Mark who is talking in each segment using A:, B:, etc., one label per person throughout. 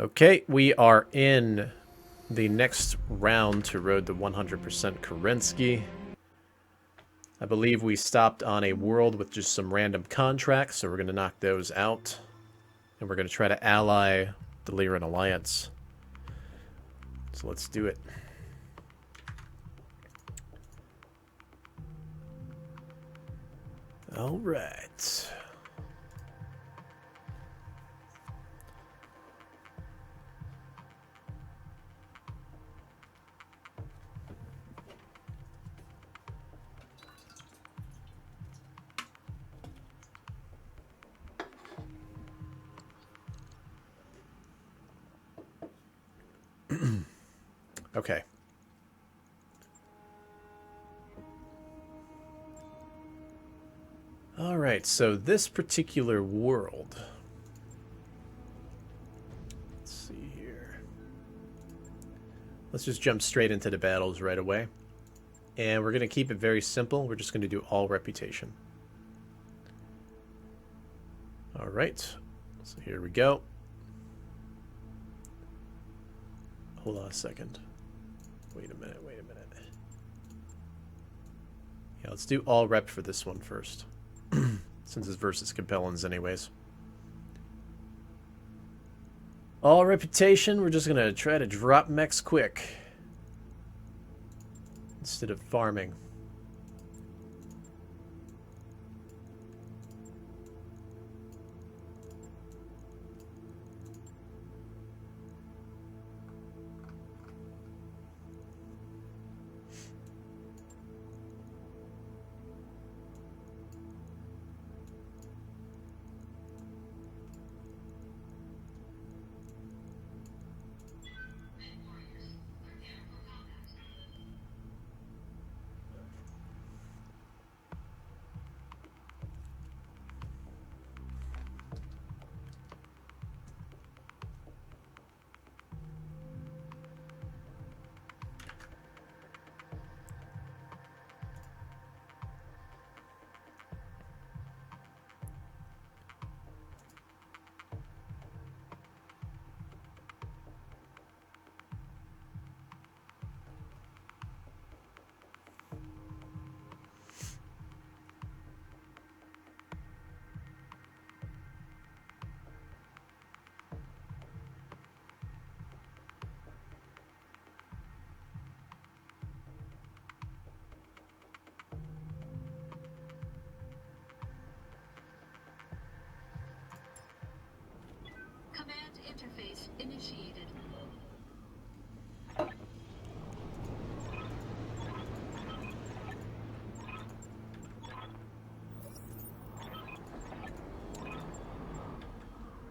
A: Okay, we are in the next round to road to 100% Kerensky. I believe we stopped on a world with just some random contracts, so we're going to knock those out. And we're going to try to ally the Lyran Alliance. So let's do it. All right. Okay. All right, so this particular world. Let's see here. Let's just jump straight into the battles right away. And we're going to keep it very simple. We're just going to do all reputation. All right. So here we go. Hold on a second. Wait a minute. Yeah, let's do all rep for this one first. Since it's versus Capellans anyways. All reputation, we're just going to try to drop mechs quick. Instead of farming.
B: Command interface initiated.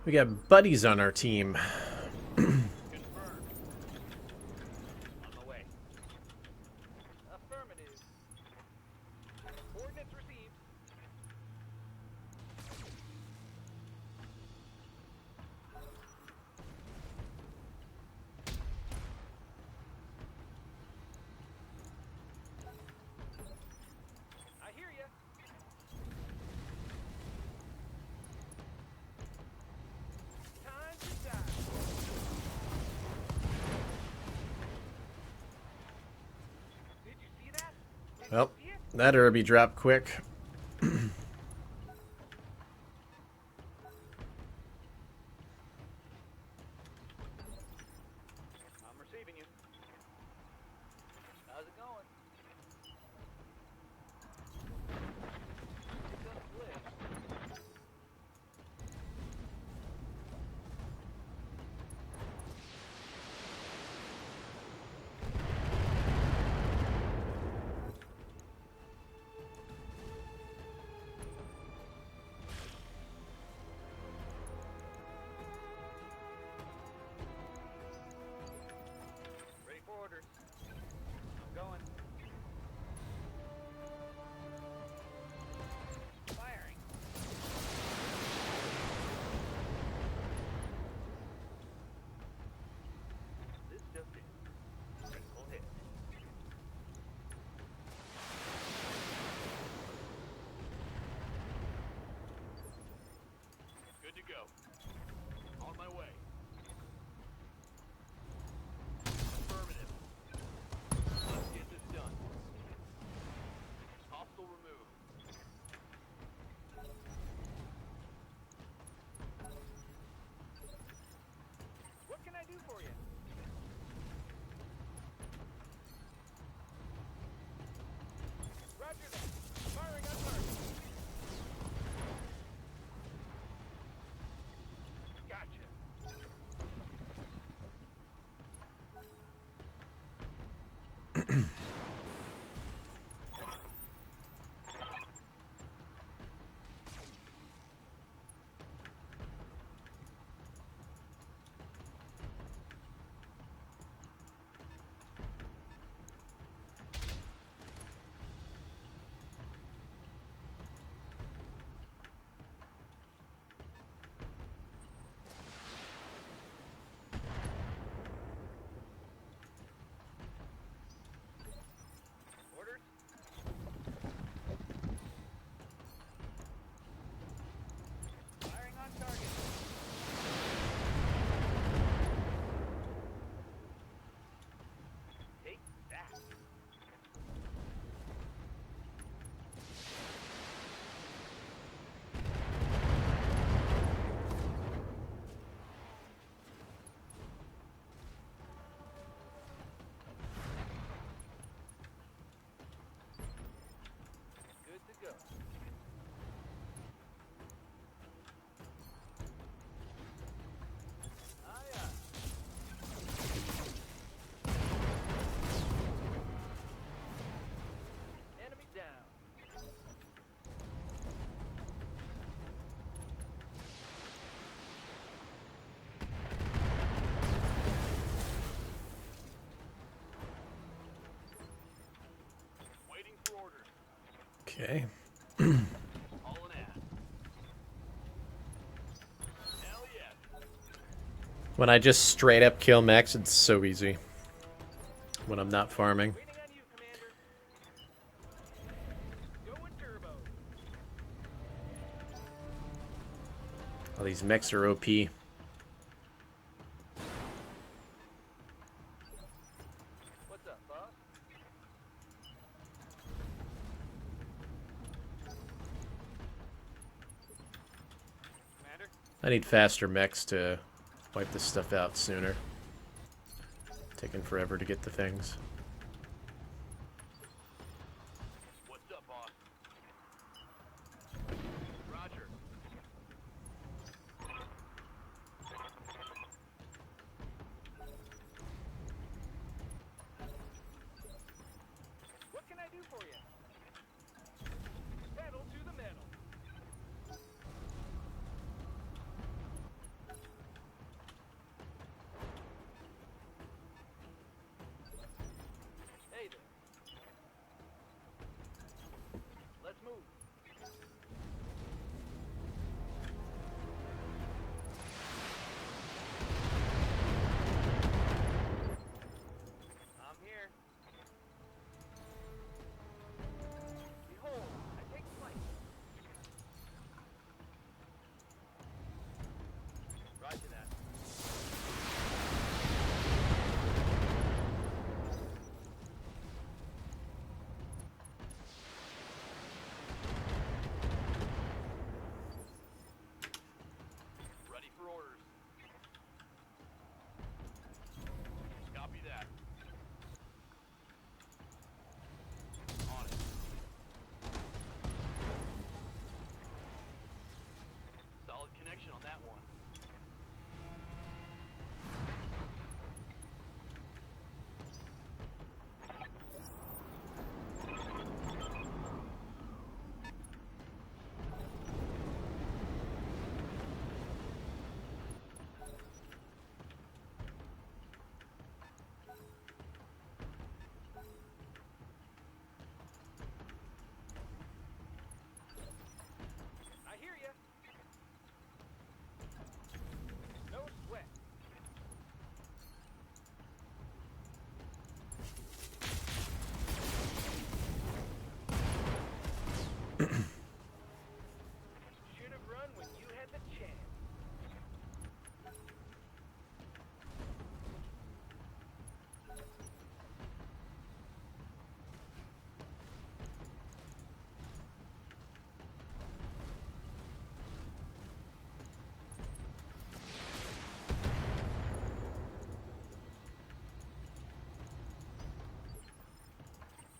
A: We got buddies on our team.
C: Confirmed. On the way. Affirmative. Coordinates received. I hear ya. Time to die. Did you see that? Did
A: Well,
C: you see it?
A: that Irby dropped quick.
C: I'm receiving you. How's it going? Picked up glitch. Ready for orders. I'm going. Firing. This just in. Critical hit. Good to go. On my way.
A: Okay.
C: Hauling ass. Hell yeah.
A: When I just straight up kill mechs, it's so easy. When I'm not farming.
C: Waiting on you, Commander. Going turbo.
A: All these mechs are OP.
C: What's up, boss? Commander?
A: I need faster mechs to wipe this stuff out sooner. Taking forever to get the things.
C: What's up, boss? Roger. What can I do for you? Pedal to the metal. Hey there. Let's move. I'm here. Behold, I take flight. Roger that. Ready for orders. Copy that. On it. Solid connection on that one. I hear ya. No sweat. Should have run when you had the chance.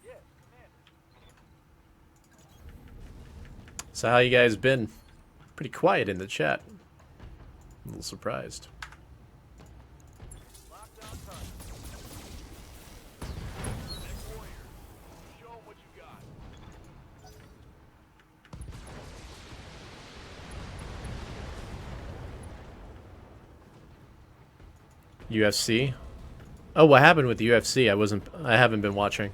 C: Yes, Commander.
A: So how you guys been? Pretty quiet in the chat. I'm a little surprised.
C: Locked on target. Next warrior. Show 'em what you got.
A: UFC? Oh, what happened with the UFC? I haven't been watching.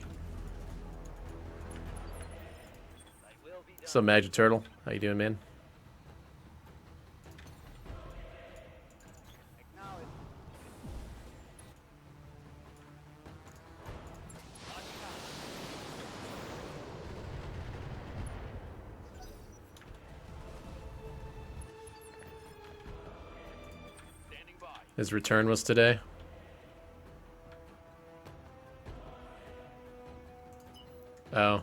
C: I will be done.
A: So Magic Turtle, how you doing, man?
C: Acknowledge. Standing by.
A: His return was today. Oh.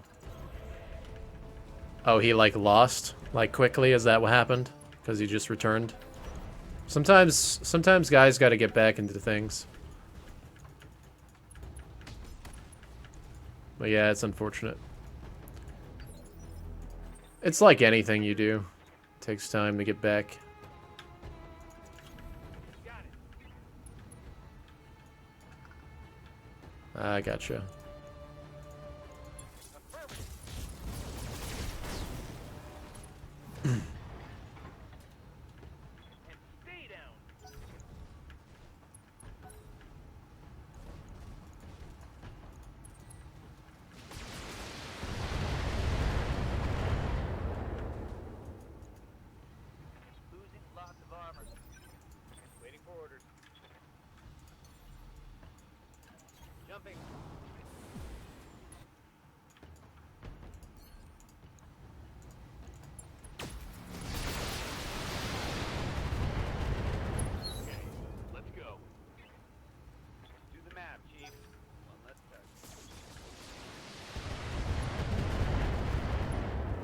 A: Oh, he like lost like quickly. Is that what happened? Because he just returned. Sometimes guys got to get back into things. But yeah, it's unfortunate. It's like anything you do. It takes time to get back.
C: Got it.
A: I gotcha.
C: Affirmative. And stay down. Moving. Okay, let's go. Do the map, Chief. One less touch.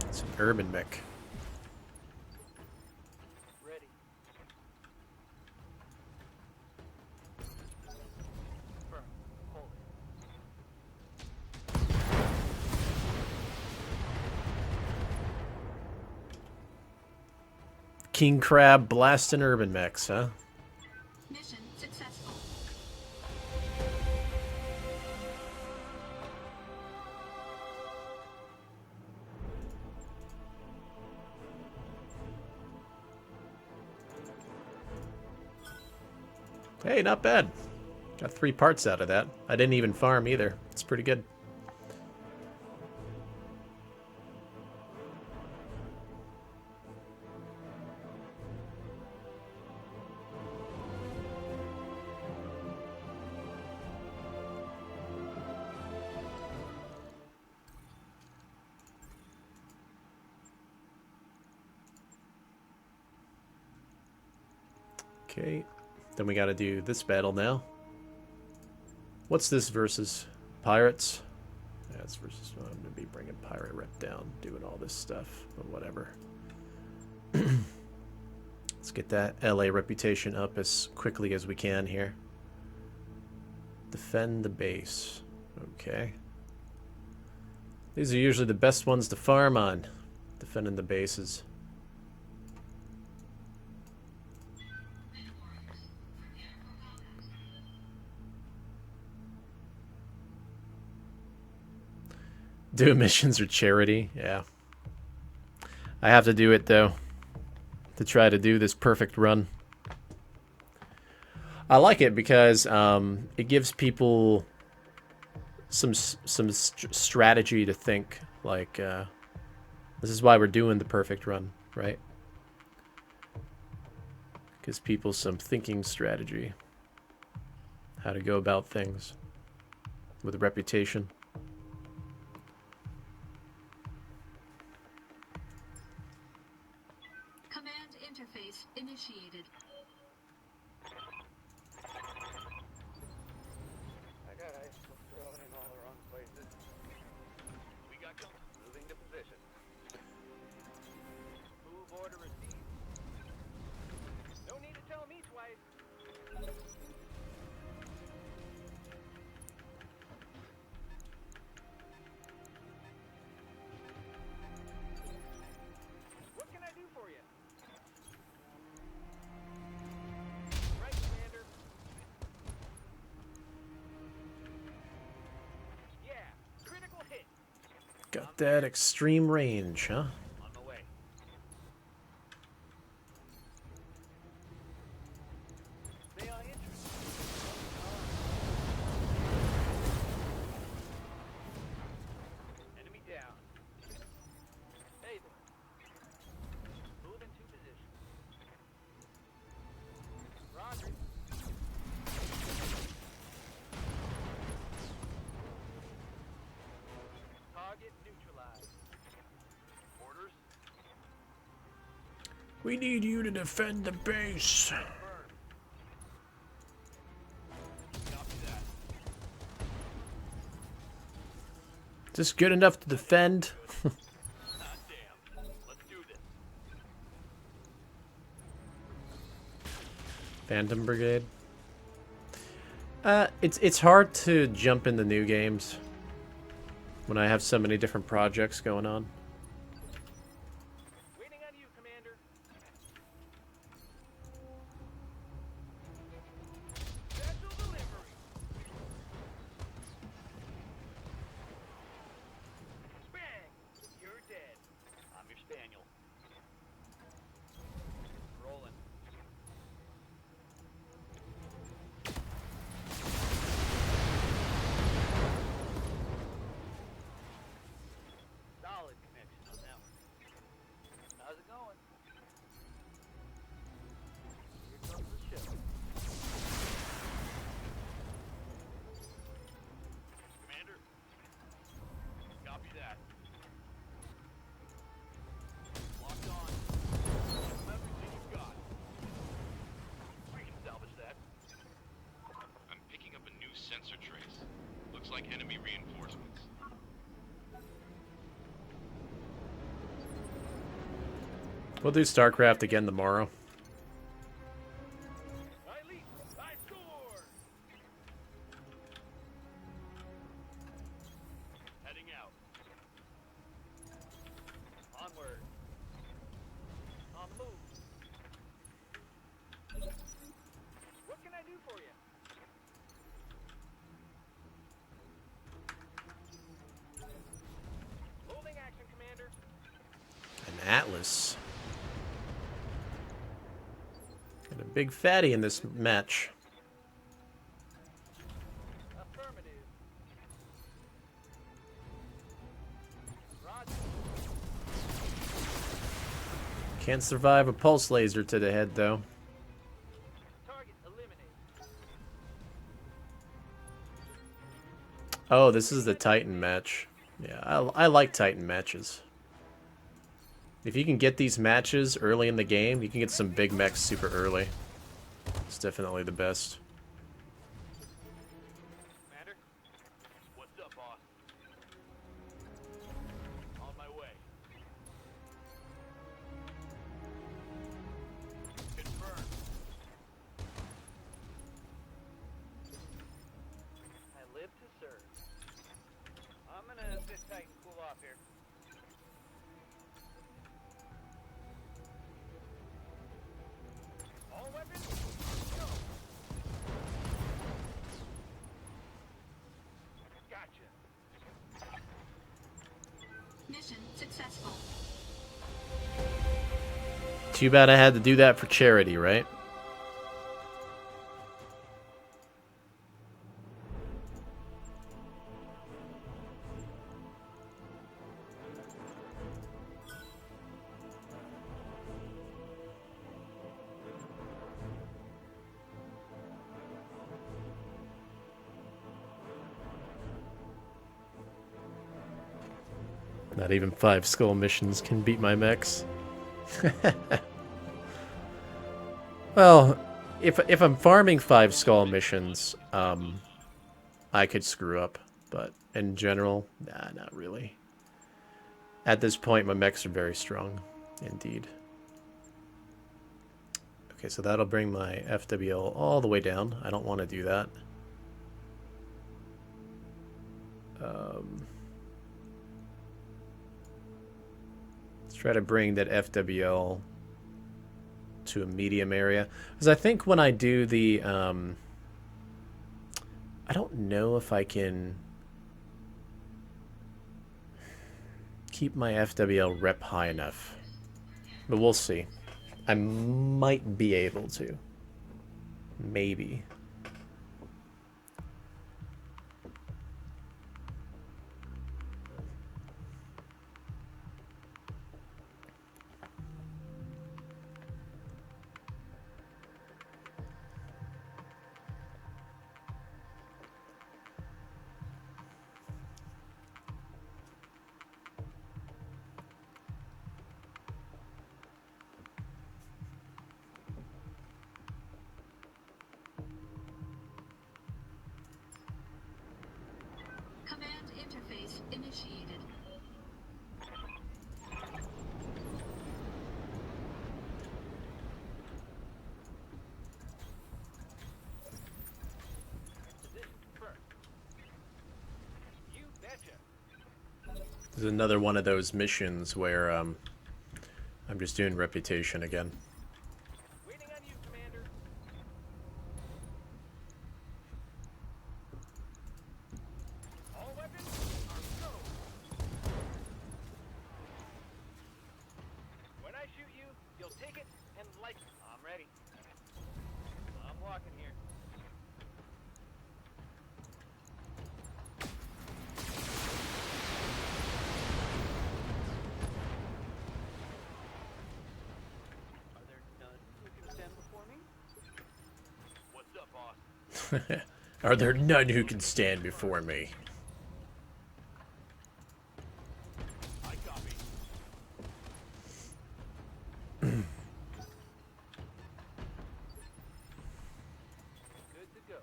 A: It's an urban mech.
C: Ready. Firm. Hold it.
A: King Crab blasting urban mechs, huh?
B: Mission successful.
A: Hey, not bad. Got 3 parts out of that. I didn't even farm either. It's pretty good. Okay, then we gotta do this battle now. What's this versus? Pirates? Yeah, it's versus... I'm gonna be bringing Pirate Rep down, doing all this stuff, but whatever. Let's get that LA reputation up as quickly as we can here. Defend the base. Okay. These are usually the best ones to farm on. Defending the bases. Do missions or charity? Yeah. I have to do it, though, to try to do this perfect run. I like it because it gives people some strategy to think. Like, this is why we're doing the perfect run, right? Gives people some thinking strategy. How to go about things with a reputation.
B: Command interface initiated.
C: I got ice thrown in all the wrong places. We got guns. Moving to position. Move order received. No need to tell me twice. What can I do for you? Right, Commander. Yeah, critical hit.
A: Got that extreme range, huh?
C: On the way. Stay on interest. Enemy down. Hey there. Move into position. Roger. Target neutralized. Orders.
A: We need you to defend the base.
C: Confirmed. Copy that.
A: Is this good enough to defend?
C: Hot damn. Let's do this.
A: Phantom Brigade. It's hard to jump into new games when I have so many different projects going on.
C: Waiting on you, Commander. Special delivery. Bang! You're dead. I'm your spaniel. Rolling. Solid, Commander.
D: sensor trace. Looks like enemy reinforcements.
A: We'll do StarCraft again tomorrow.
C: I lead, I score! Heading out. Onward. On the move. What can I do for you? Holding action, Commander.
A: An Atlas. Got a big fatty in this match.
C: Affirmative. Roger.
A: Can't survive a pulse laser to the head, though.
C: Target eliminated.
A: Oh, this is the Titan match. Yeah, I like Titan matches. If you can get these matches early in the game, you can get some big mechs super early. It's definitely the best.
C: Commander? What's up, boss? On my way. Confirmed. I live to serve. I'm gonna sit tight and cool off here. All weapons, go! Gotcha.
B: Mission successful.
A: Too bad I had to do that for charity, right? Not even 5 skull missions can beat my mechs. Well, if I'm farming 5 skull missions, I could screw up. But in general, nah, not really. At this point, my mechs are very strong, indeed. Okay, so that'll bring my FWL all the way down. I don't want to do that. Let's try to bring that FWL to a medium area. Because I think when I do the... I don't know if I can keep my FWL rep high enough. But we'll see. I might be able to. Maybe.
B: Command interface initiated.
C: Position confirmed. You betcha.
A: This is another one of those missions where I'm just doing reputation again.
C: Waiting on you, Commander. All weapons, go! When I shoot you, you'll take it and like it. I'm ready. I'm walking here. Are there none who can stand before me? What's up, boss?
A: Are there none who can stand before me?
C: I copy. Good to go.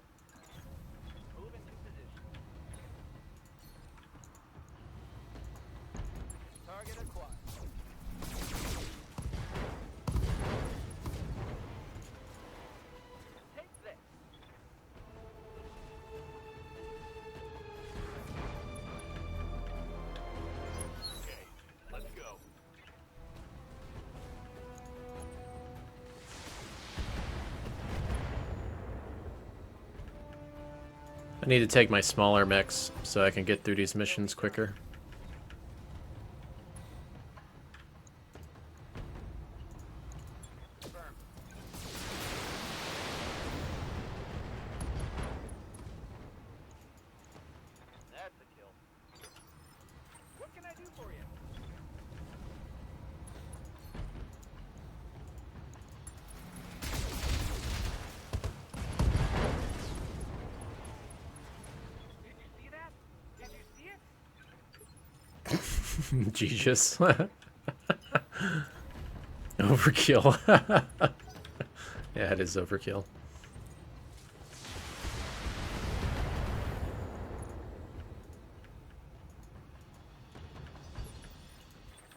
C: Moving to
A: I need to take my smaller mechs so I can get through these missions quicker.
C: Confirmed. That's a kill. What can I do for you? Did you see that? Did you see it?
A: Jesus. Overkill. Yeah, it is overkill.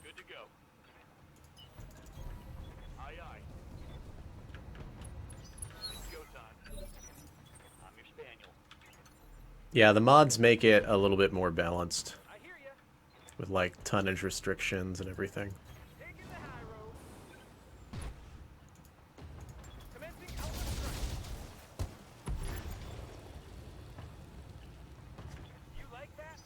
D: Good to go. Aye, aye. It's go time. I'm your spaniel.
A: Yeah, the mods make it a little bit more balanced
C: I hear ya.
A: with like tonnage restrictions and everything.
C: Taking the high road. Commencing Elder Strike. You like that?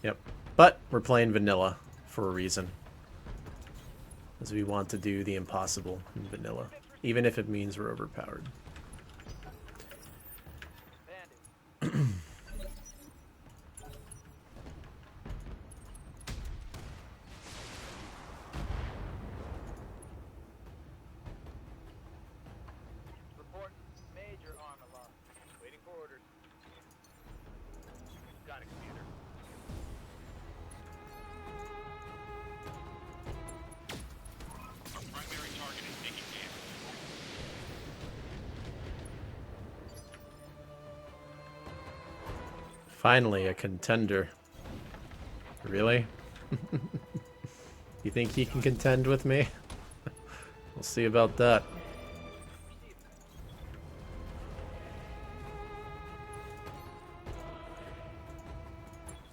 A: Yep. But we're playing vanilla for a reason. Because we want to do the impossible in vanilla. Even if it means we're overpowered.
C: Bandit. Report major armor loss. Waiting for orders. Got it, Commander.
D: Our primary target is taking damage.
A: Finally, a contender. Really? You think he can contend with me? We'll see about that.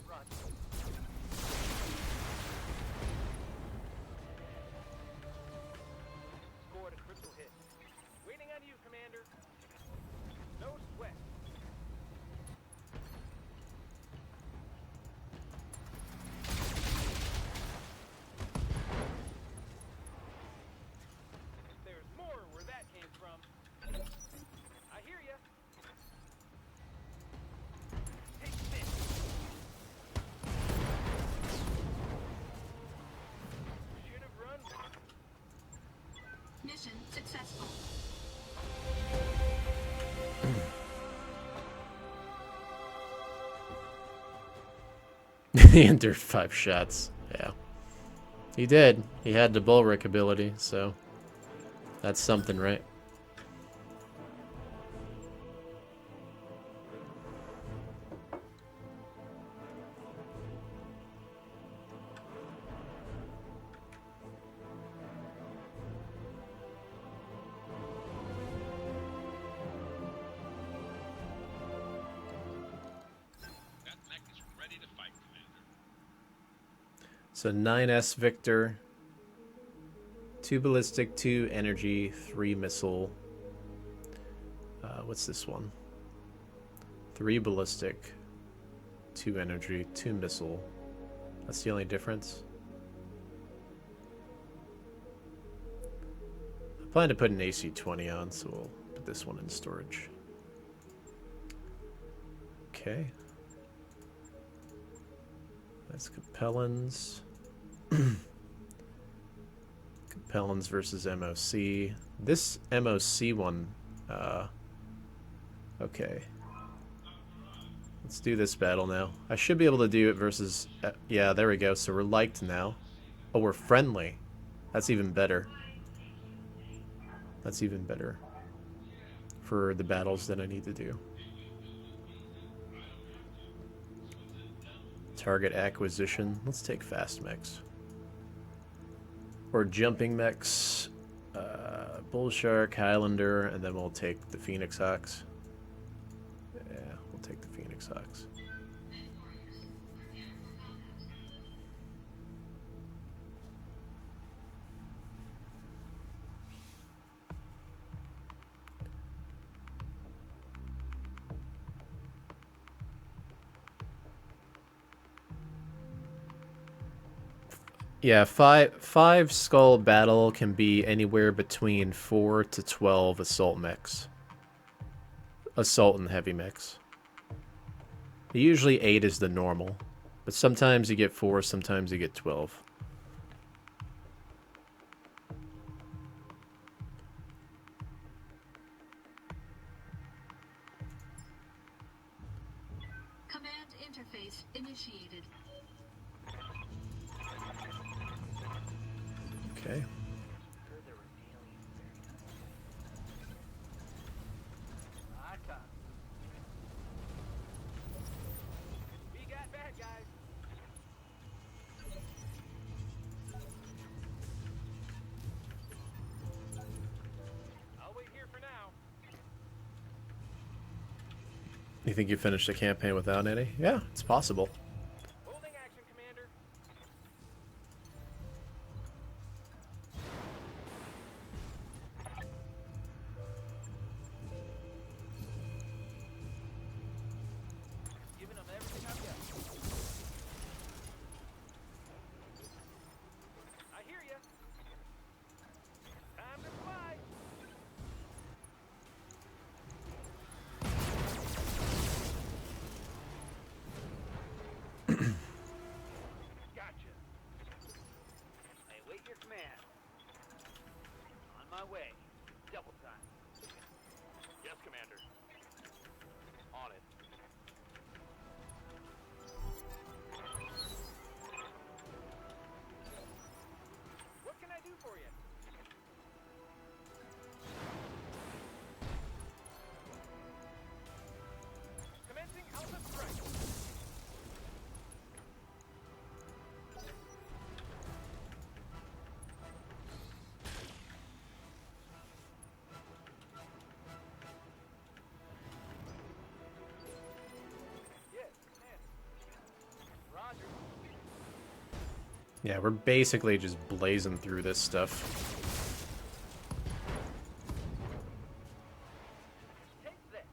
C: Run. Scored a critical hit. Waiting on you, Commander. No sweat. There's more where that came from. I hear ya. Take this. Should have run.
B: Mission successful.
A: He endured 5 shots. Yeah. He did. He had the Bullrick ability, so that's something, right?
D: That mech is ready to fight, Commander.
A: So 9S Victor, 2 ballistic, 2 energy, 3 missile. What's this one? 3 ballistic, 2 energy, 2 missile. That's the only difference. I plan to put an AC-20 on, so we'll put this one in storage. Okay. That's Capellans. Capellans versus MOC. This MOC one, okay. Let's do this battle now. I should be able to do it versus, yeah, there we go. So we're liked now. Oh, we're friendly. That's even better. That's even better for the battles that I need to do. Target acquisition. Let's take fast mechs. Or jumping mechs. Bull Shark, Highlander, and then we'll take the Phoenix Ox. Yeah, we'll take the Phoenix Ox. Yeah, five skull battle can be anywhere between 4 to 12 assault mechs. Assault and heavy mechs. Usually 8 is the normal, but sometimes you get 4, sometimes you get 12.
B: Command interface initiated.
A: Okay.
C: Heard there were aliens there. I copy. We got bad guys. I'll wait here for now.
A: You think you finished the campaign without any? Yeah, it's possible.
C: Holding action, Commander. Giving them everything I've got. I hear ya. Time to fly. Gotcha. I await your command. On my way. Double time.
D: Yes, Commander. On it.
C: What can I do for you? Commencing Alpha Strike. Yes, Commander. Roger.
A: Yeah, we're basically just blazing through this stuff.
C: Take that.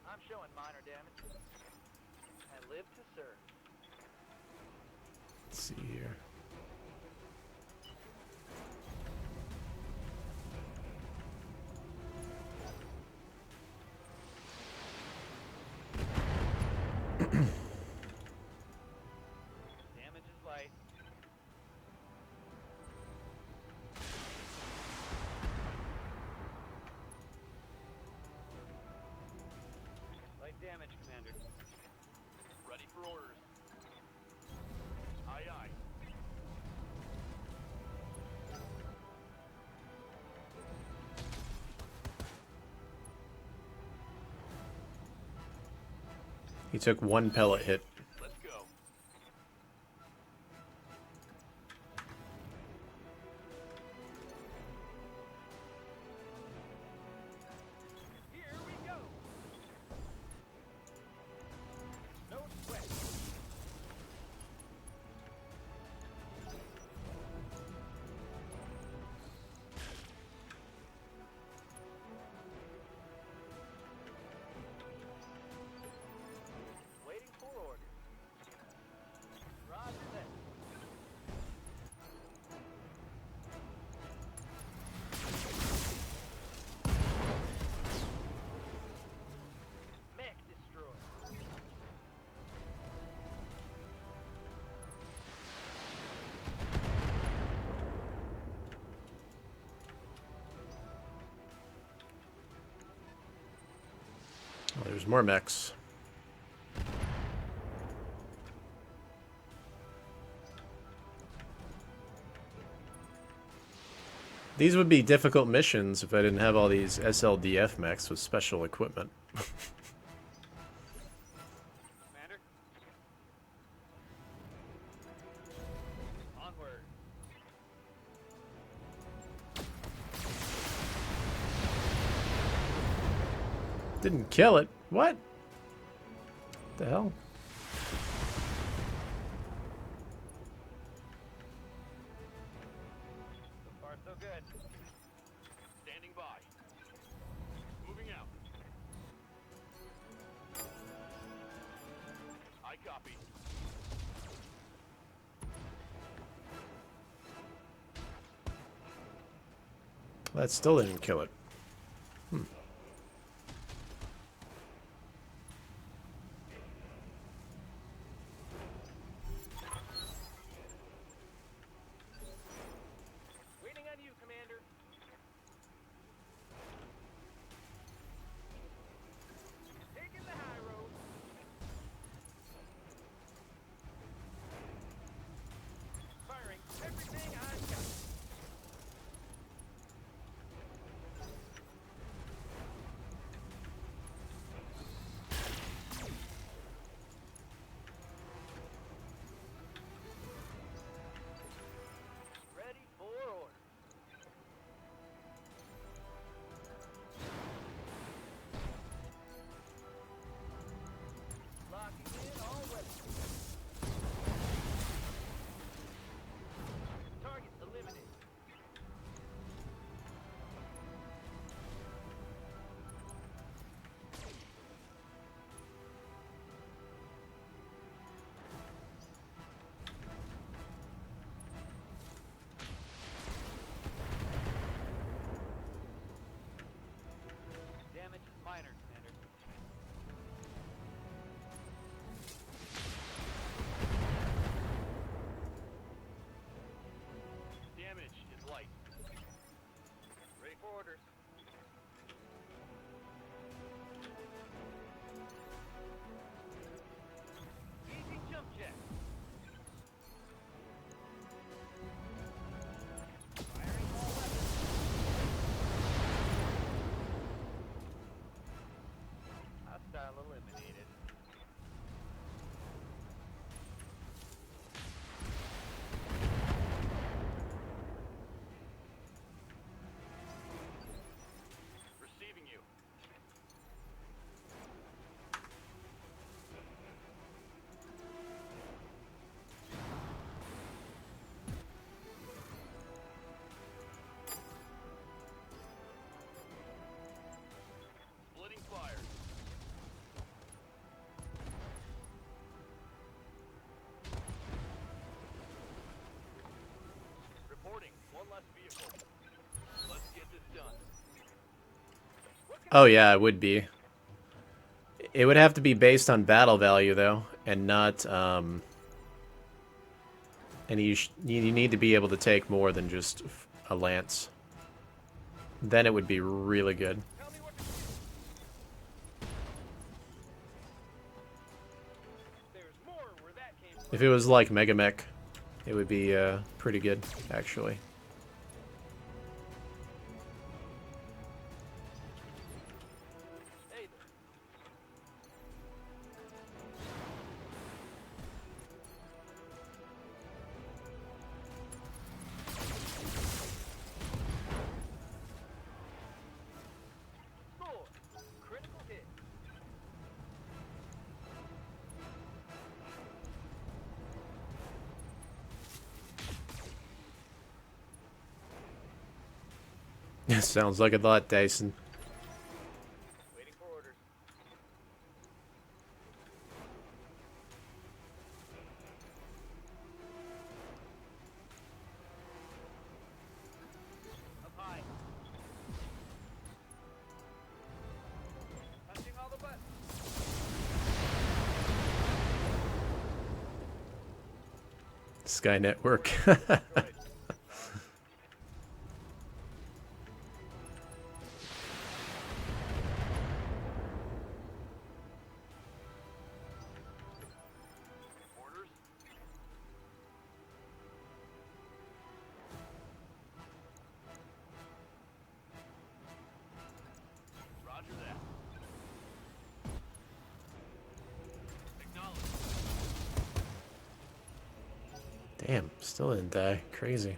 C: I'm showing minor damage. I live to serve.
A: Let's see here.
C: Damage is light. Light damage, Commander.
D: Ready for orders. Aye, aye.
A: He took 1 pellet hit.
D: Let's go.
C: Here we go. No sweat. Waiting for orders. Roger that. Mech destroyed.
A: Oh, there's more mechs. These would be difficult missions if I didn't have all these SLDF mechs with special equipment.
C: Commander. Onward.
A: Didn't kill it. What? The hell?
C: So far, so good.
D: Standing by. Moving out. I copy.
A: That still didn't kill it.
C: Waiting on you, Commander. Taking the high road. Firing everything I've got. Ready for order. Locking in all weapons. Target eliminated. Damage is minor, Commander.
D: Damage is light.
C: Ready for orders. Easy jump jet. Firing all weapons. Hostile eliminated.
D: Receiving you. Splitting fire. Reporting. One less vehicle. Let's get this done.
A: Oh yeah, it would be. It would have to be based on battle value though, and not and you need to be able to take more than just a lance. Then it would be really good.
C: Tell me what to do. There's more where that came from.
A: If it was like Mega Mech, it would be pretty good actually.
C: Hey there. Score. Critical hit.
A: Sounds like a lot, Dyson.
C: Waiting for orders. Up high. Punching all the buttons.
A: Sky Network.
C: Good.
D: Orders. Roger that. Acknowledge.
A: Damn, still didn't die. Crazy.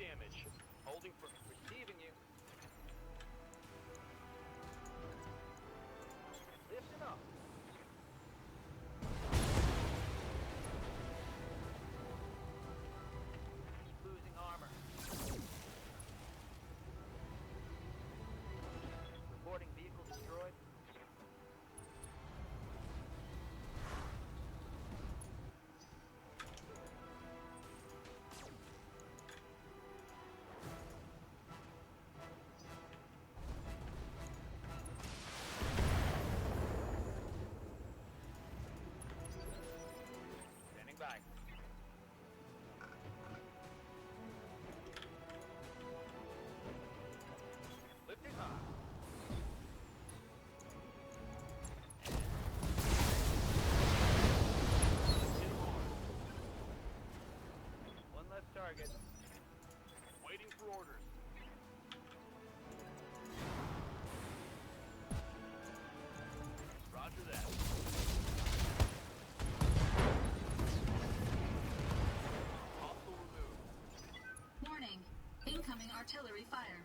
D: damage. Holding for
C: Receiving you. Lifting up. Losing armor. Reporting vehicle destroyed. Standing by. Lifting high. One less target.
D: waiting for orders. Roger that. Hostile removed.
B: Warning. Incoming artillery fire.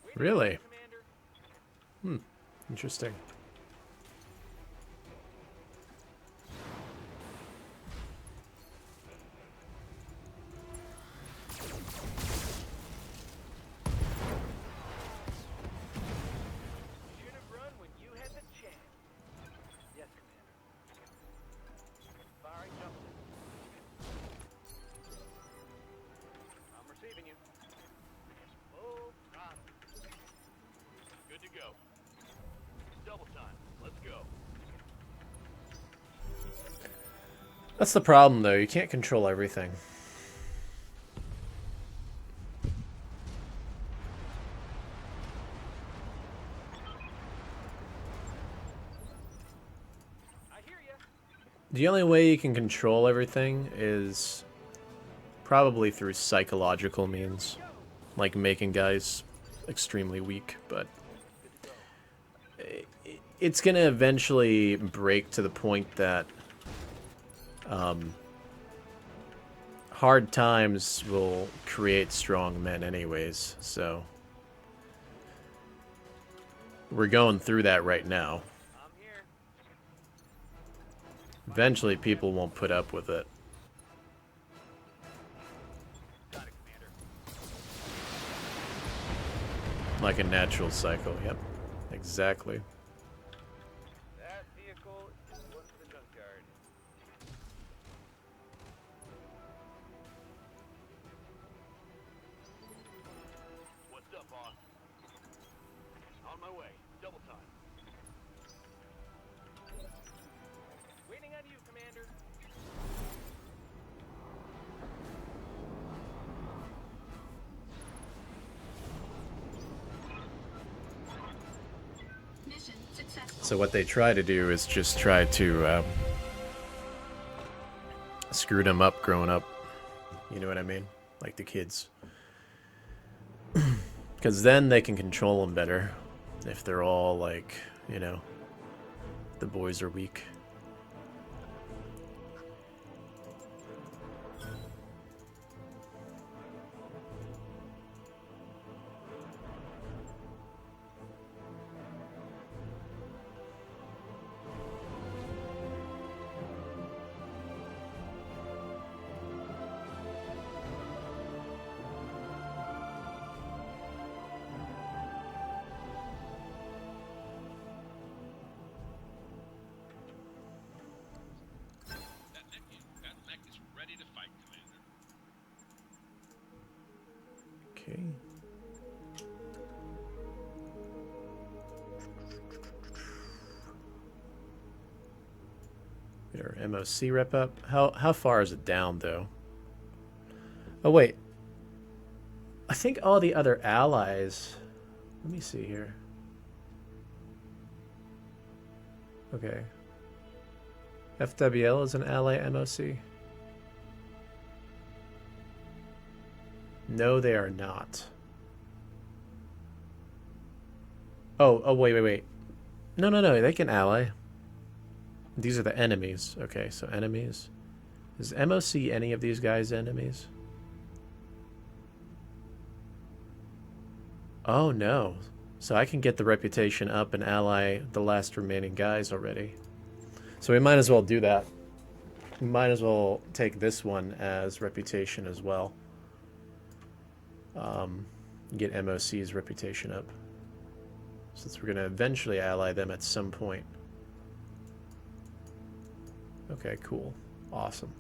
C: Waiting
A: Really?
C: for you, Commander.
A: Interesting.
C: Should have run when you had the chance. Yes, Commander. Firing jump. I'm receiving you. Full throttle.
D: Good to go. Double time. Let's go.
A: That's the problem, though. You can't control everything.
C: I hear ya.
A: The only way you can control everything is probably through psychological means, like making guys extremely weak, but it's going to eventually break to the point that hard times will create strong men anyways, so we're going through that right now.
C: I'm here.
A: Eventually people won't put up with it.
C: Got it, Commander.
A: Like a natural cycle, yep. Exactly.
C: That vehicle is one for the junkyard.
D: What's up, boss? On my way. Double time.
C: Waiting on you, Commander.
B: Mission successful.
A: So what they try to do is just try to screw them up growing up. You know what I mean? Like the kids. Because then they can control them better. If they're all like, you know, the boys are weak.
D: That mech is ready to fight, Commander.
A: Okay. Get our MOC rep up. How far is it down though? Oh wait. I think all the other allies. Let me see here. Okay. FWL is an ally MOC. No, they are not. Oh, wait. No, they can ally. These are the enemies. Okay, so enemies. Is MOC any of these guys' enemies? Oh no. So I can get the reputation up and ally the last remaining guys already. So we might as well do that. We might as well take this one as reputation as well. Get MOC's reputation up. Since we're going to eventually ally them at some point. Okay, cool. Awesome.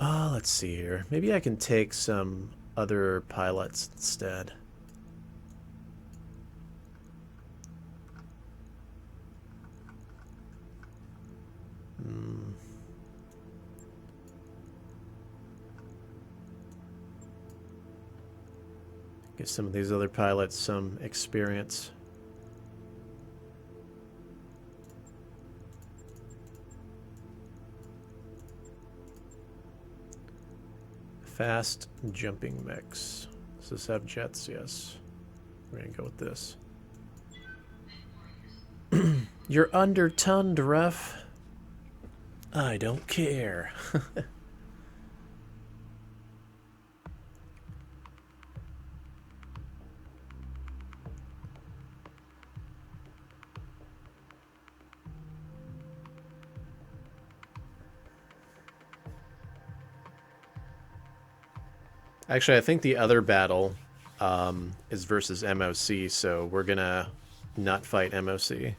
A: Let's see here. Maybe I can take some other pilots instead. Give some of these other pilots some experience. Fast jumping mechs. Does this have jets? Yes. We're gonna go with this. You're undertonned, RuFF. I don't care. Actually, I think the other battle is versus MOC, so we're gonna not fight MOC.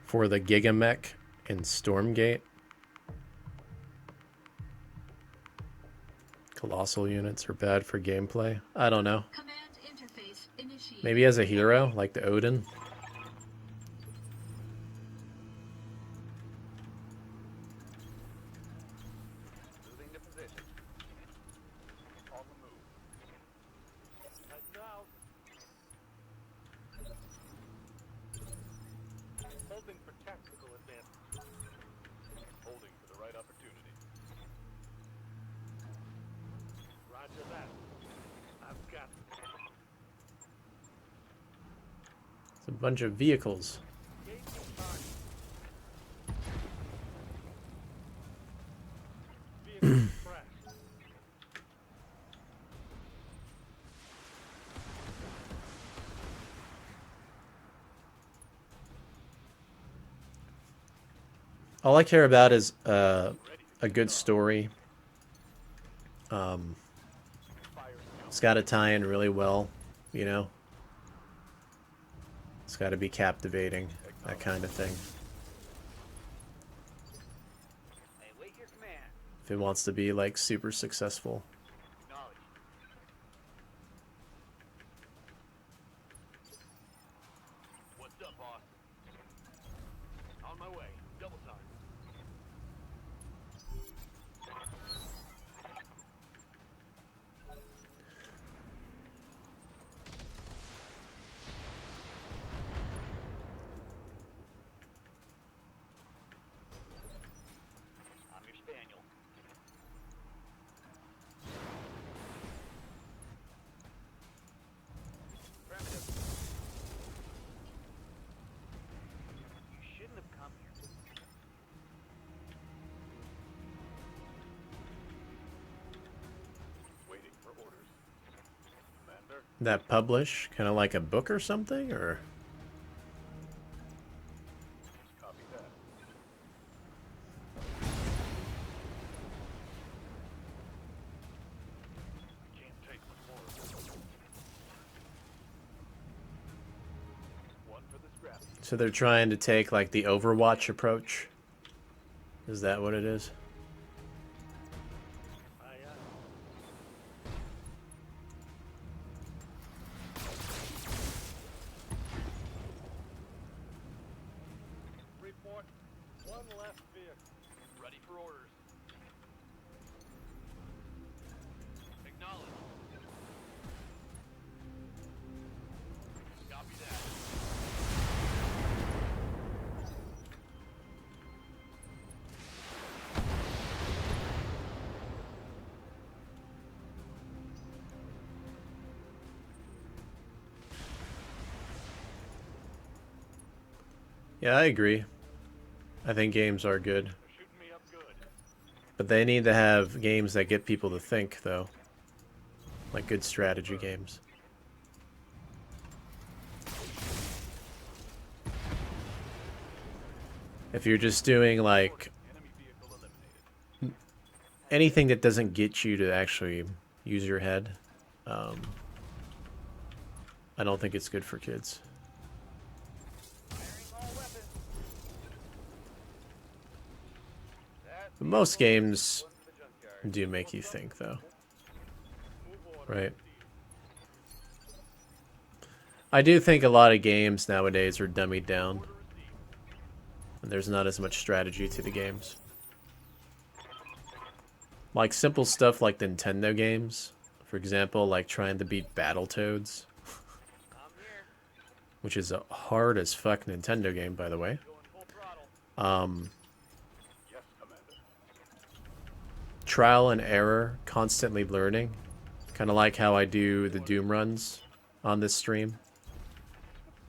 A: For the Gigamech in Stormgate. Colossal units are bad for gameplay. I don't know.
B: Command interface initiated.
A: Maybe as a hero, like the Odin.
C: Moving to position. On the move. Heads out. Holding for tactical advantage.
D: Holding for the right opportunity.
C: Roger that. I've got
A: It's a bunch of vehicles.
C: engaging target. Vehicle crashed.
A: All I care about is a good story. It's got to tie in really well, you know? It's got to be captivating, that kind of thing.
C: I await your command.
A: If it wants to be, like, super successful.
C: Acknowledge.
D: What's up, boss? On my way. Double time.
C: I'm your spaniel. Affirmative. You shouldn't have come here.
D: Waiting for orders. Commander?
A: That publish, kind of like a book or something, or?
D: Copy that. Can't take much more of this. One for the scrap.
A: So they're trying to take, like, the Overwatch approach? Is that what it is?
C: Aye, aye. Report. One left vehicle.
D: Ready for orders. Acknowledge. Copy that.
A: Yeah, I agree. I think games are good.
D: They're shooting me up good.
A: But they need to have games that get people to think, though. Like good strategy games. If you're just doing, like,
D: Enemy vehicle eliminated.
A: anything that doesn't get you to actually use your head, I don't think it's good for kids.
C: Firing all weapons.
A: But most games
C: One to the junkyard.
A: do make you think, though.
D: Move order.
A: Right. I do think a lot of games nowadays are dummied down.
D: Order received.
A: And there's not as much strategy to the games. Like simple stuff like Nintendo games. For example, like trying to beat Battletoads.
C: I'm here.
A: Which is a hard as fuck Nintendo game, by the way.
D: Going full throttle. Yes, Commander.
A: Trial and error, constantly learning. Kind of like how I do the Doom runs on this stream.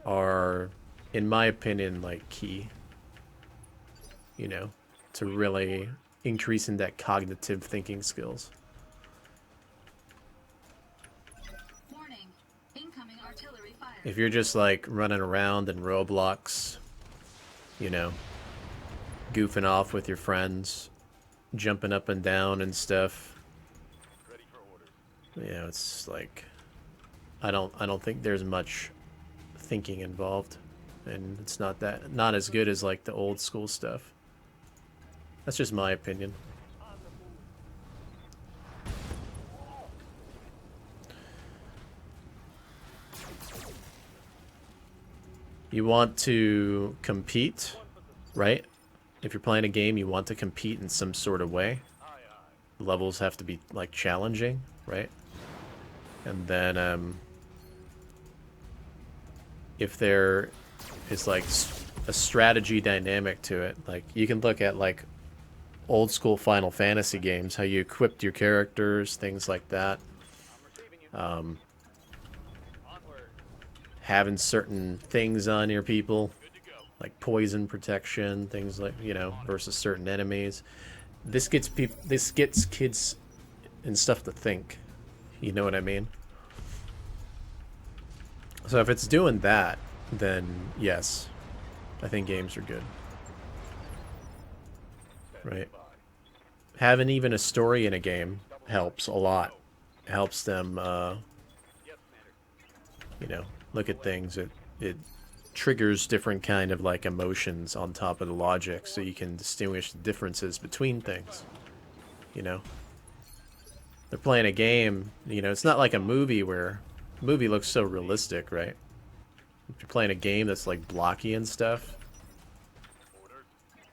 A: Are, in my opinion, like key. You know, to really increasing that cognitive thinking skills.
B: Warning. Incoming artillery fire.
A: If you're just like running around in Roblox, you know, goofing off with your friends, jumping up and down and stuff,
D: Ready for orders.
A: you know, it's like I don't think there's much thinking involved, and it's not as good as like the old school stuff. That's just my opinion. You want to compete, right? If you're playing a game, you want to compete in some sort of way.
D: Aye, aye.
A: Levels have to be like challenging, right? And then if there is like a strategy dynamic to it, like you can look at like old school Final Fantasy games, how you equipped your characters, things like that.
C: I'm receiving you.
A: Um,
C: Onward.
A: having certain things on your people,
D: Good to go.
A: like poison protection, things like, you know, versus certain enemies. This gets kids and stuff to think. You know what I mean? So if it's doing that, then yes, I think games are good. Right? Having even a story in a game helps a lot. It helps them,
C: Yes, Commander.
A: you know, look at things. It triggers different kind of like emotions on top of the logic, so you can distinguish the differences between things. You know, they're playing a game. You know, it's not like a movie where movie looks so realistic, right? If you're playing a game that's like blocky and stuff,
D: Orders.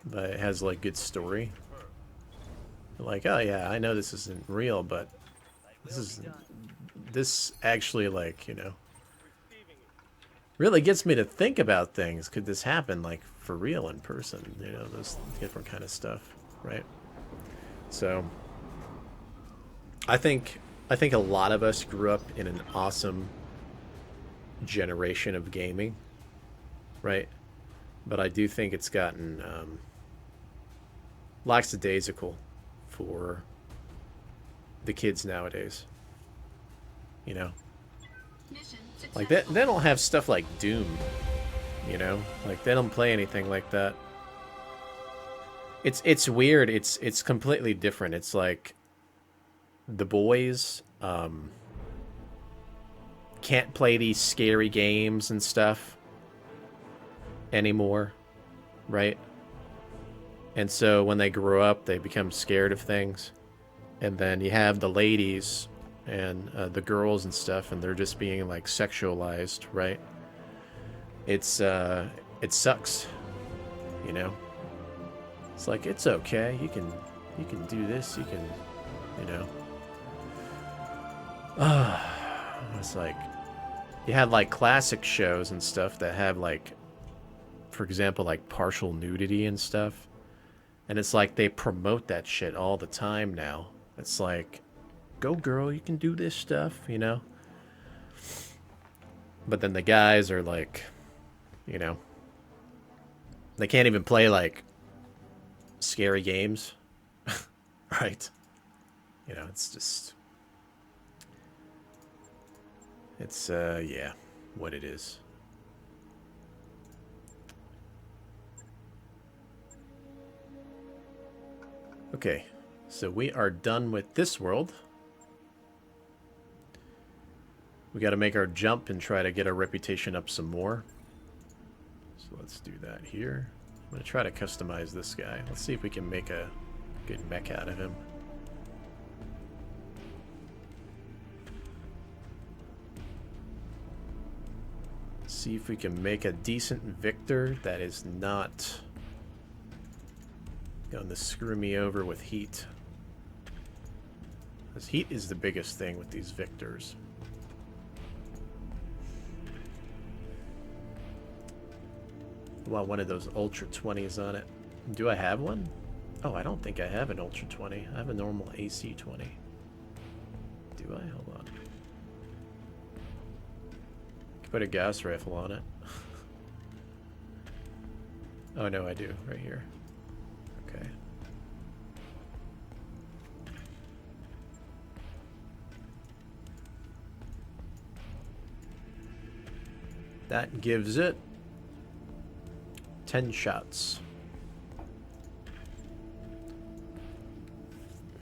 A: but it has like good story. You're like, oh yeah, I know this isn't real, but this actually, like, you know,
C: Receiving you.
A: really gets me to think about things. Could this happen like for real in person? You know, those different kind of stuff, right? So I think a lot of us grew up in an awesome generation of gaming, right? But I do think it's gotten lackadaisical for the kids nowadays. You know,
B: Mission
A: like
B: successful.
A: they don't have stuff like Doom. You know, like they don't play anything like that. It's weird. It's completely different. It's like the boys can't play these scary games and stuff anymore, right? And so when they grow up, they become scared of things. And then you have the ladies and the girls and stuff, and they're just being like sexualized, right? It sucks, you know. It's like, it's okay. You can do this. You can, you know. It's like you had like classic shows and stuff that have like, for example, like partial nudity and stuff. And it's like they promote that shit all the time now. It's like, go girl, you can do this stuff, you know? But then the guys are like, you know, They can't even play, like, scary games. Right? You know, it's just... It's, yeah, what it is. Okay, so we are done with this world. We got to make our jump and try to get our reputation up some more. So let's do that here. I'm going to try to customize this guy. Let's see if we can make a good mech out of him. See if we can make a decent Victor that is not going to screw me over with heat. Because heat is the biggest thing with these Victors. Well, one of those Ultra 20s on it. Do I have one? Oh, I don't think I have an Ultra 20. I have a normal AC 20. Do I? Hold on. Could put a gas rifle on it. Oh, no, I do. Right here. Okay. That gives it 10 shots.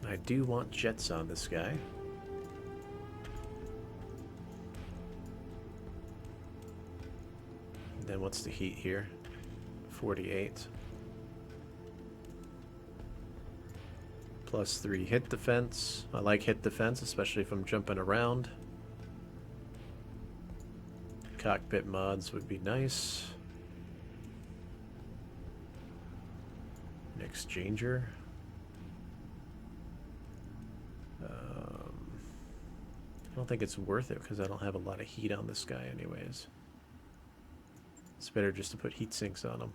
A: I do want jets on this guy. And then what's the heat here? 48. Plus 3 hit defense. I like hit defense, especially if I'm jumping around. Cockpit mods would be nice. Exchanger. I don't think it's worth it because I don't have a lot of heat on this guy anyways. It's better just to put heat sinks on him.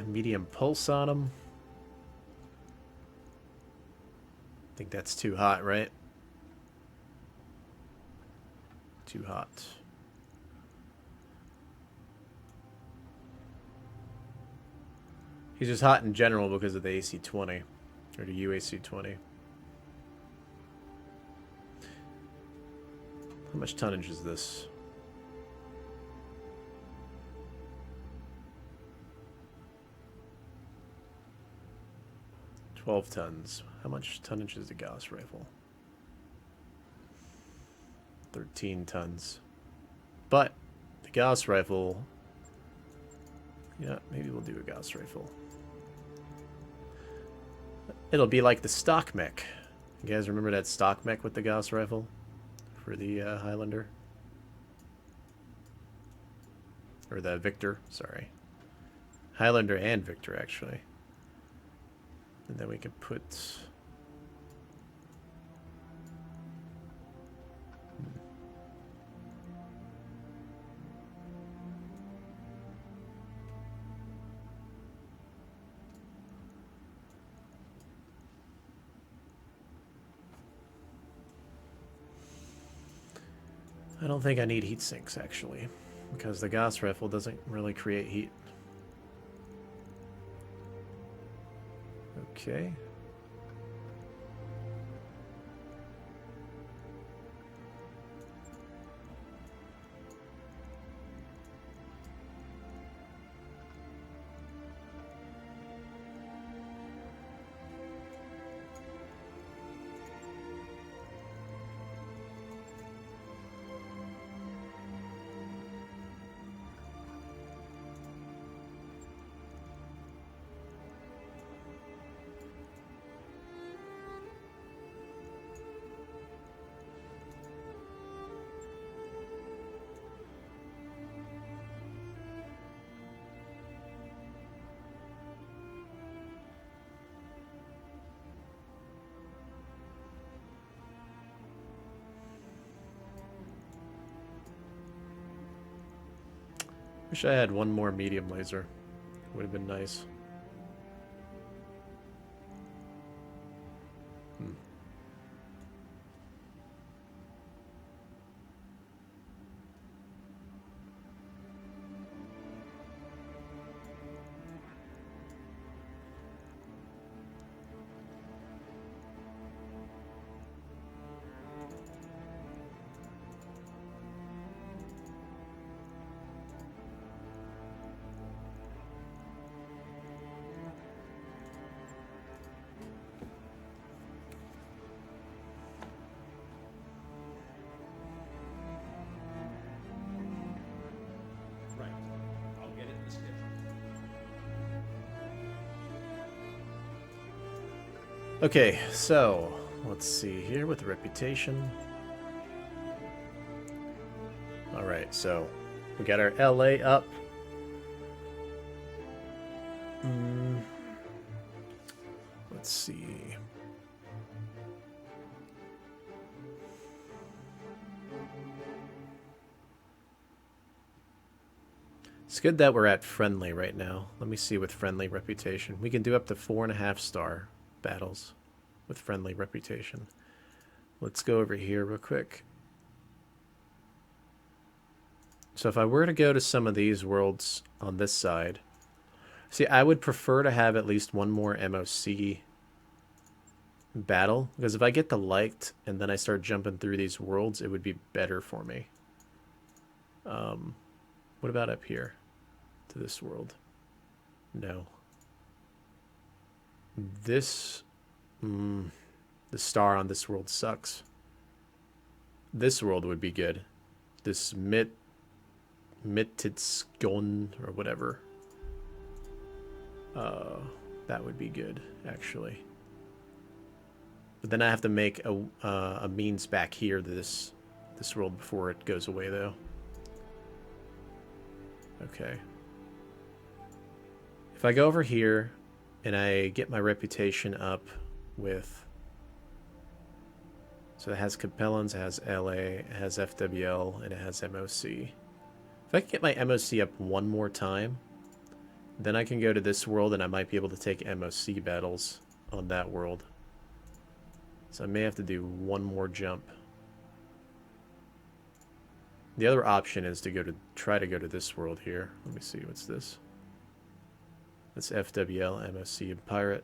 A: Medium pulse on him. I think that's too hot, right? Too hot. He's just hot in general because of the AC-20 or the UAC-20. How much tonnage is this? 12 tons. How much tonnage is the Gauss rifle? 13 tons. But the Gauss rifle... Yeah, maybe we'll do a Gauss rifle. It'll be like the stock mech. You guys remember that stock mech with the Gauss rifle? For the Highlander? Or the Victor, sorry. Highlander and Victor, actually. And then we can put... I don't think I need heat sinks, actually, because the Gauss rifle doesn't really create heat. Okay. Wish I had one more medium laser. Would have been nice. Hmm.
E: Right. I'll get it in the schedule.
A: Okay, so let's see here with reputation. Alright, so we got our LA up. Let's see. It's good that we're at friendly right now. Let me see with friendly reputation. We can do up to 4.5-star battles with friendly reputation. Let's go over here real quick. So if I were to go to some of these worlds on this side, see, I would prefer to have at least one more MOC battle, because if I get the liked and then I start jumping through these worlds, it would be better for me. What about up here to this world? No. This, the star on this world sucks. This world would be good. This Mittitskon or whatever. That would be good, actually. But then I have to make a means back here to this world before it goes away, though. Okay. If I go over here and I get my reputation up with... So it has Capellans, it has LA, it has FWL, and it has MOC. If I can get my MOC up one more time, then I can go to this world and I might be able to take MOC battles on that world. So I may have to do one more jump. The other option is to try to go to this world here. Let me see, what's this? That's FWL, MOC, and Pirate.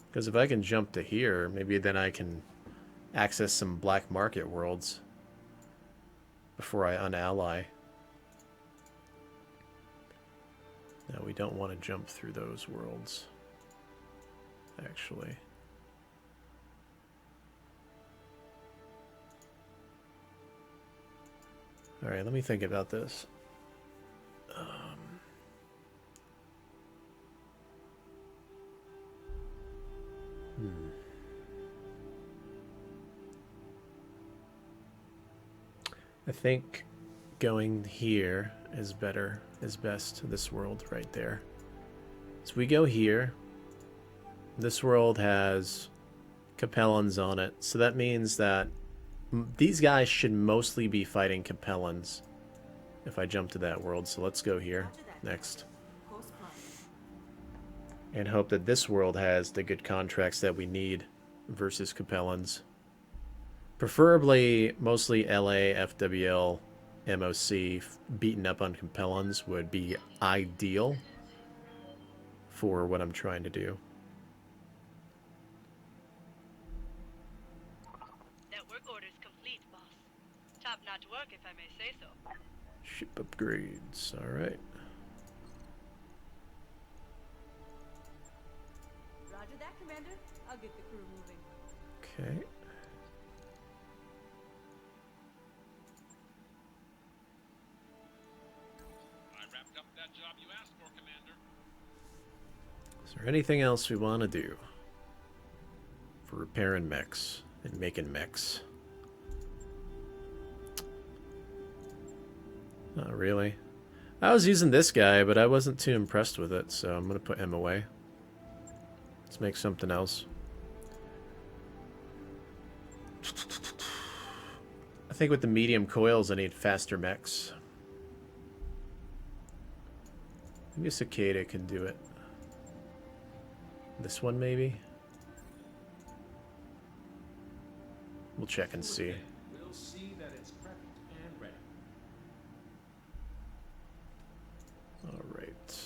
A: Because if I can jump to here, maybe then I can access some black market worlds before I unally. No, we don't want to jump through those worlds, actually. Alright, let me think about this. I think going here is better, is best, this world right there. So we go here. This world has Capellans on it, so that means that these guys should mostly be fighting Capellans if I jump to that world. So let's go here next. And hope that this world has the good contracts that we need versus Capellans. Preferably, mostly LA, FWL, MOC, beaten up on Capellans would be ideal for what I'm trying to do.
F: Network orders complete, boss. Top-notch work, if I may say so.
A: Ship upgrades, alright.
G: Roger that, Commander. I'll get the crew moving.
A: Okay.
E: I wrapped up that job you asked for, Commander.
A: Is there anything else we want to do for repairing mechs and making mechs? Not really. I was using this guy, but I wasn't too impressed with it, so I'm going to put him away. Let's make something else. I think with the medium coils, I need faster mechs. Maybe a cicada can do it. This one, maybe? We'll check and see.
E: We'll see that it's prepped and ready.
A: Alright.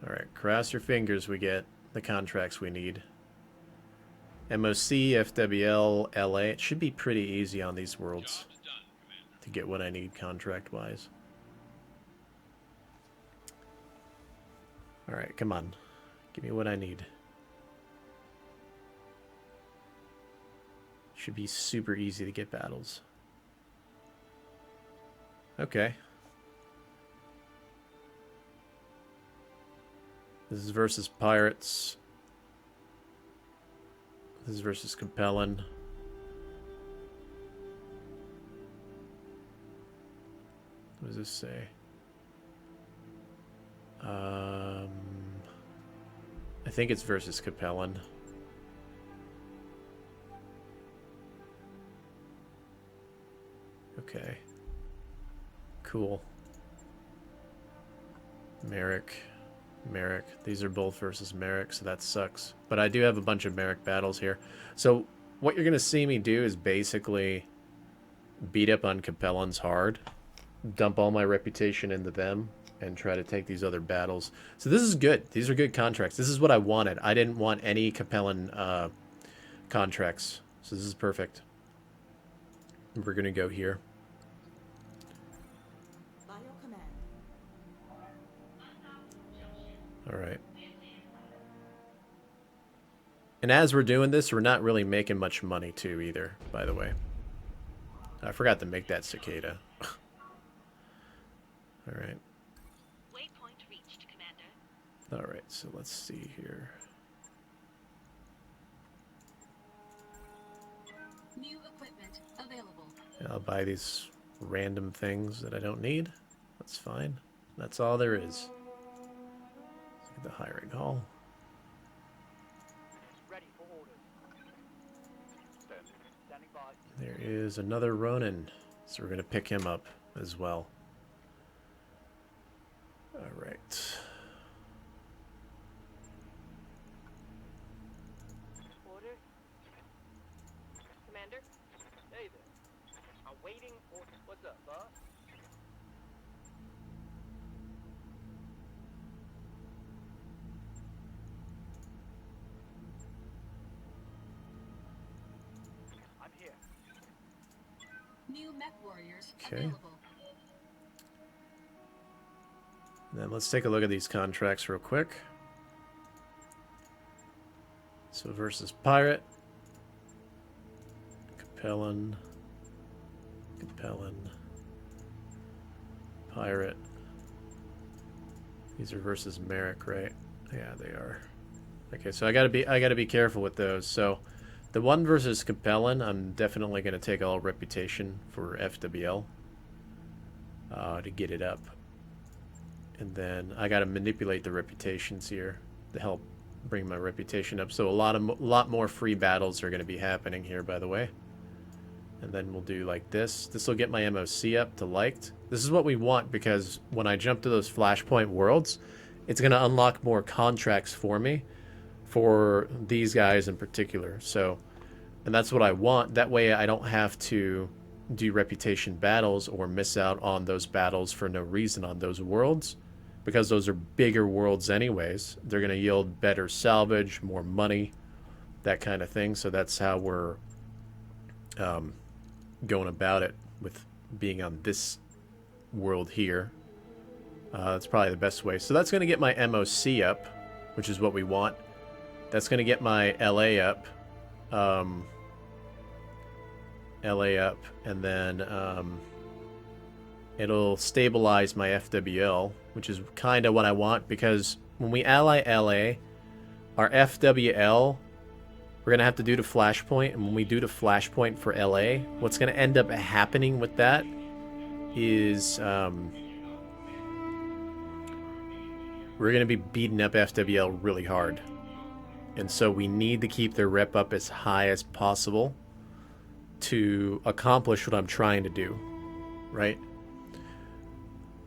A: Alright, cross your fingers we get the contracts we need. MOC, FWL, LA. It should be pretty easy on these worlds
E: Job's done, Commander.
A: to get what I need contract-wise. Alright, come on. Give me what I need. Should be super easy to get battles. Okay. This is versus pirates. This is versus Capellan. What does this say? I think it's versus Capellan. Okay. Cool. Merrick. These are both versus Merrick, so that sucks. But I do have a bunch of Merrick battles here. So what you're going to see me do is basically beat up on Capellans hard, dump all my reputation into them, and try to take these other battles. So this is good. These are good contracts. This is what I wanted. I didn't want any Capellan contracts. So this is perfect. We're going to go here.
G: By your command.
A: All right. And as we're doing this, we're not really making much money too either, by the way. I forgot to make that cicada. All right.
F: Waypoint reached, Commander.
A: All right, so let's see here.
B: New equipment available.
A: I'll buy these random things that I don't need. That's fine. That's all there is. Let's look at the hiring hall.
C: Ready for orders. Standing by.
A: There is another Ronin, so we're going to pick him up as well. All right.
C: Order. Commander? Hey there. I'm waiting for... What's up, boss? I'm here.
B: New mech warriors
A: Okay.
B: available.
A: Then let's take a look at these contracts real quick. So versus Pirate. Capellan. Pirate. These are versus Merrick, right? Yeah, they are. Okay, so I gotta be careful with those. So the one versus Capellan, I'm definitely gonna take all reputation for FWL to get it up. And then I got to manipulate the reputations here to help bring my reputation up. So a lot more free battles are going to be happening here, by the way. And then we'll do like this. This will get my MOC up to liked. This is what we want because when I jump to those Flashpoint worlds, it's going to unlock more contracts for me for these guys in particular. So, and that's what I want. That way I don't have to do reputation battles or miss out on those battles for no reason on those worlds. Because those are bigger worlds anyways. They're going to yield better salvage, more money, that kind of thing. So that's how we're going about it with being on this world here. That's probably the best way. So that's going to get my MOC up, which is what we want. That's going to get my LA up. And then it'll stabilize my FWL, which is kind of what I want, because when we ally LA, our FWL, we're going to have to do the Flashpoint, and when we do the Flashpoint for LA, what's going to end up happening with that is we're going to be beating up FWL really hard. And so we need to keep their rep up as high as possible to accomplish what I'm trying to do, right?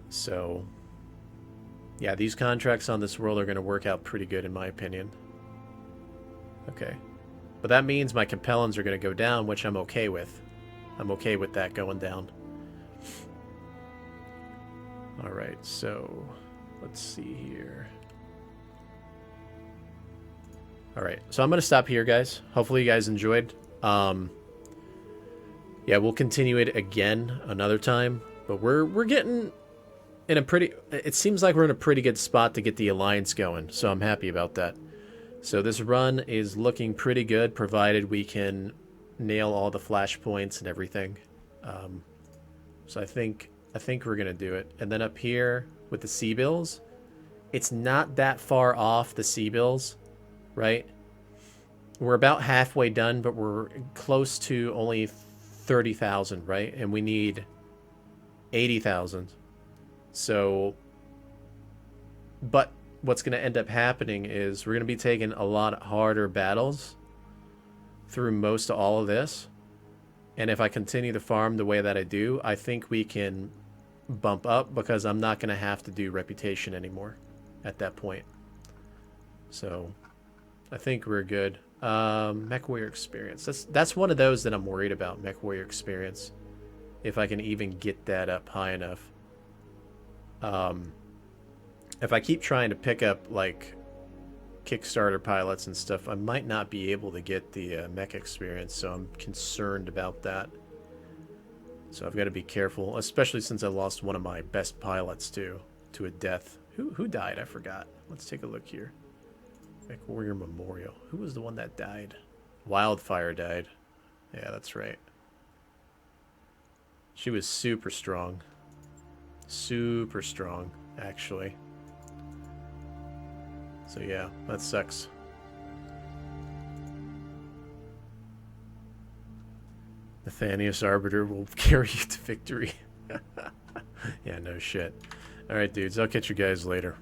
A: So, yeah, these contracts on this world are going to work out pretty good in my opinion. Okay. But that means my compellents are going to go down, which I'm okay with. I'm okay with that going down. Alright, so let's see here. Alright, so I'm going to stop here, guys. Hopefully you guys enjoyed. Yeah, we'll continue it again another time. But we're getting in a pretty... It seems like we're in a pretty good spot to get the alliance going. So I'm happy about that. So this run is looking pretty good, provided we can nail all the flashpoints and everything. So I think we're going to do it. And then up here with the C-bills, it's not that far off the C-bills, right? We're about halfway done, but we're close to only 30,000, right? And we need 80,000. So, but what's going to end up happening is we're going to be taking a lot harder battles through most of all of this. And if I continue to farm the way that I do, I think we can bump up because I'm not going to have to do reputation anymore at that point. So I think we're good. Mech Warrior experience. That's one of those that I'm worried about, Mech Warrior experience. If I can even get that up high enough. If I keep trying to pick up like Kickstarter pilots and stuff, I might not be able to get the mech experience, so I'm concerned about that. So I've got to be careful, especially since I lost one of my best pilots too, to a death. Who died? I forgot. Let's take a look here. Mech Warrior Memorial. Who was the one that died? Wildfire died. Yeah, that's right. She was super strong. Super strong, actually. So yeah, that sucks. Nathanius Arbiter will carry you to victory. Yeah, no shit. Alright, dudes, I'll catch you guys later.